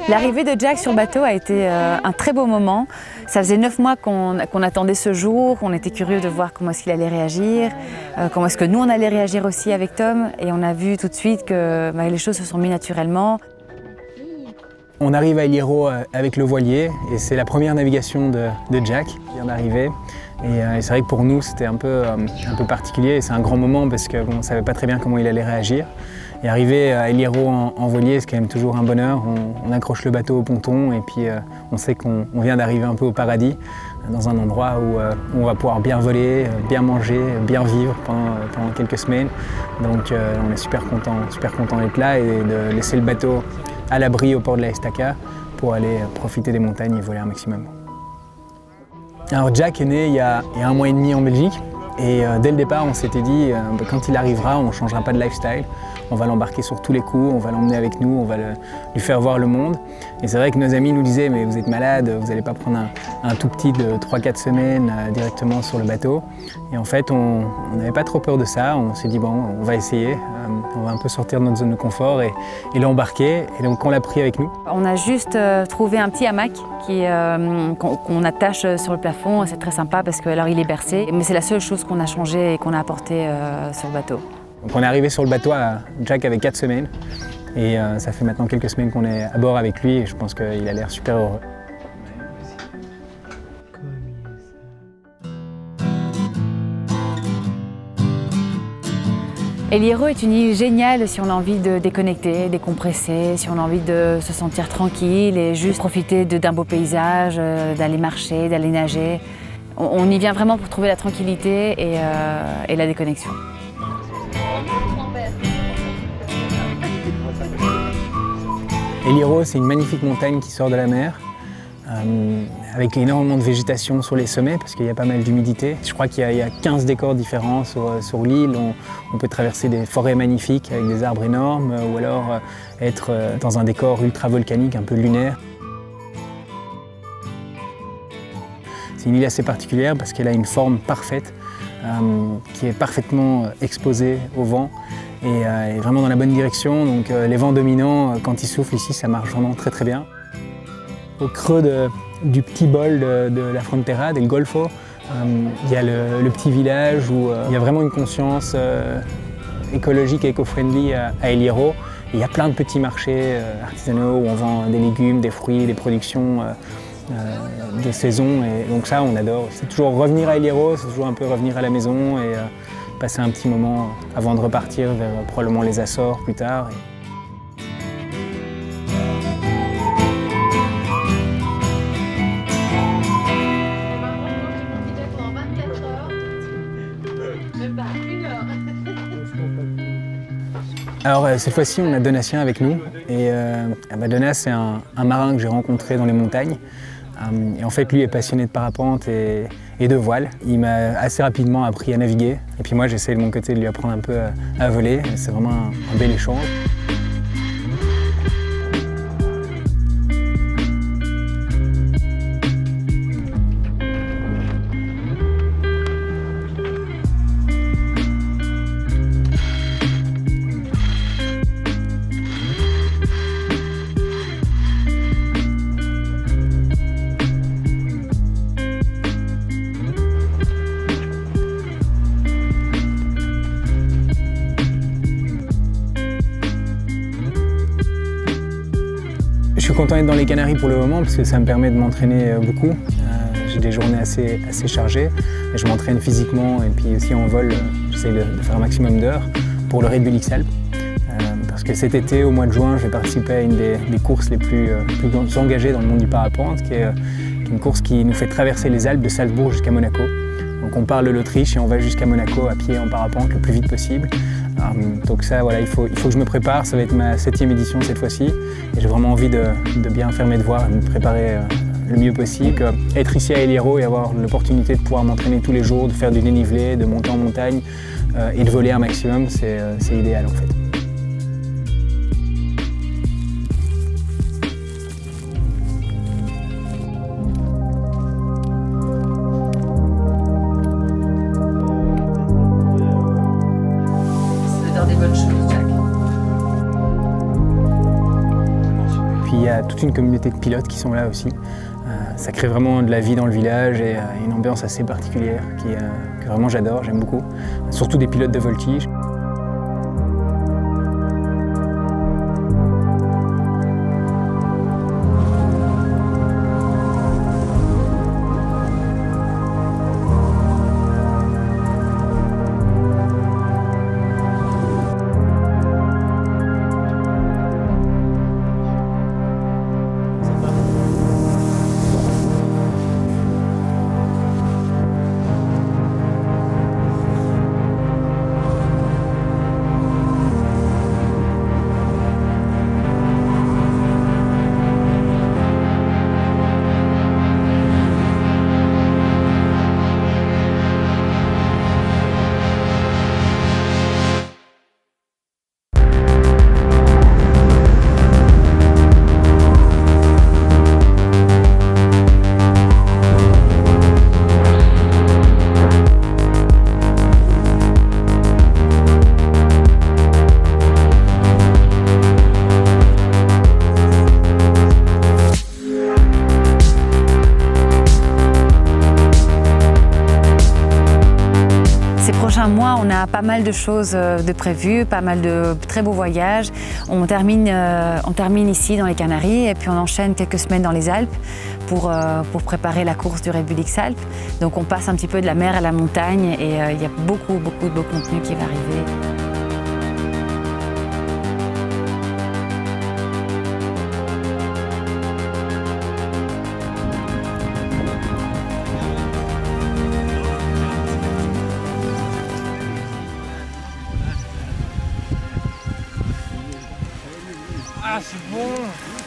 L'arrivée de Jack sur le bateau a été un très beau moment. Ça faisait 9 mois qu'on attendait ce jour, on était curieux de voir comment est-ce qu'il allait réagir, comment est-ce que nous on allait réagir aussi avec Tom, et on a vu tout de suite que les choses se sont mises naturellement. On arrive à El Hierro avec le voilier et c'est la première navigation de Jack qui vient d'arriver. Et c'est vrai que pour nous c'était un peu particulier et c'est un grand moment parce qu'on ne savait pas très bien comment il allait réagir. Et arriver à El Hierro en voilier, c'est quand même toujours un bonheur. On accroche le bateau au ponton et puis on sait qu'on vient d'arriver un peu au paradis, dans un endroit où on va pouvoir bien voler, bien manger, bien vivre pendant quelques semaines. Donc on est super content d'être là et de laisser le bateau à l'abri au port de la Estaca pour aller profiter des montagnes et voler un maximum. Alors Jack est né il y a 1 mois et demi en Belgique et dès le départ on s'était dit quand il arrivera on ne changera pas de lifestyle, on va l'embarquer sur tous les coups, on va l'emmener avec nous, on va lui faire voir le monde. Et c'est vrai que nos amis nous disaient mais vous êtes malade, vous n'allez pas prendre un tout petit de 3-4 semaines directement sur le bateau. Et en fait on n'avait pas trop peur de ça, on s'est dit bon on va essayer, on va un peu sortir de notre zone de confort et l'embarquer. Et donc on l'a pris avec nous. On a juste trouvé un petit hamac qu'on attache sur le plafond, c'est très sympa parce que alors il est bercé, mais c'est la seule chose qu'on a changé et qu'on a apporté sur le bateau. Donc on est arrivé sur le bateau, Jack avait 4 semaines et ça fait maintenant quelques semaines qu'on est à bord avec lui et je pense qu'il a l'air super heureux. El Hierro est une île géniale si on a envie de déconnecter, décompresser, si on a envie de se sentir tranquille et juste profiter d'un beau paysage, d'aller marcher, d'aller nager. On y vient vraiment pour trouver la tranquillité et la déconnexion. El Hierro, c'est une magnifique montagne qui sort de la mer, avec énormément de végétation sur les sommets parce qu'il y a pas mal d'humidité. Je crois qu'il y a 15 décors différents sur l'île. On peut traverser des forêts magnifiques avec des arbres énormes ou alors être dans un décor ultra volcanique, un peu lunaire. C'est une île assez particulière parce qu'elle a une forme parfaite, qui est parfaitement exposée au vent et vraiment dans la bonne direction. Donc les vents dominants, quand ils soufflent ici, ça marche vraiment très très bien. Au creux du petit bol de la Frontera, del Golfo, il y a le petit village où il y a vraiment une conscience écologique et éco-friendly à El Hierro. Il y a plein de petits marchés artisanaux où on vend des légumes, des fruits, des productions de saison. Et donc ça, on adore. C'est toujours revenir à El Hierro, c'est toujours un peu revenir à la maison et passer un petit moment avant de repartir vers probablement les Açores plus tard. Alors cette fois-ci on a Donatien avec nous et Donat c'est un marin que j'ai rencontré dans les montagnes et en fait lui est passionné de parapente et de voile. Il m'a assez rapidement appris à naviguer et puis moi j'essaie de mon côté de lui apprendre un peu à voler. C'est vraiment un bel échange. Je suis content d'être dans les Canaries pour le moment parce que ça me permet de m'entraîner beaucoup. J'ai des journées assez chargées et je m'entraîne physiquement et puis aussi en vol, j'essaie de faire un maximum d'heures pour le Red Bull X-Alpes. Parce que cet été, au mois de juin, je vais participer à une des courses les plus engagées dans le monde du parapente, qui est une course qui nous fait traverser les Alpes de Salzbourg jusqu'à Monaco. Donc on part de l'Autriche et on va jusqu'à Monaco à pied en parapente le plus vite possible. Donc ça, voilà, il faut que je me prépare, ça va être ma 7e édition cette fois-ci. Et j'ai vraiment envie de bien faire mes devoirs, de me préparer le mieux possible. Être ici à El Hierro et avoir l'opportunité de pouvoir m'entraîner tous les jours, de faire du dénivelé, de monter en montagne et de voler un maximum, c'est idéal en fait. bonne chose, Jack. Puis il y a toute une communauté de pilotes qui sont là aussi. Ça crée vraiment de la vie dans le village et une ambiance assez particulière que vraiment j'adore, j'aime beaucoup. Surtout des pilotes de voltige. Ces prochains mois, on a pas mal de choses de prévues, pas mal de très beaux voyages. On termine ici dans les Canaries et puis on enchaîne quelques semaines dans les Alpes pour préparer la course du Red Bull X-Alpes. Donc on passe un petit peu de la mer à la montagne et il y a beaucoup de beau contenu qui va arriver. Ah, c'est bon!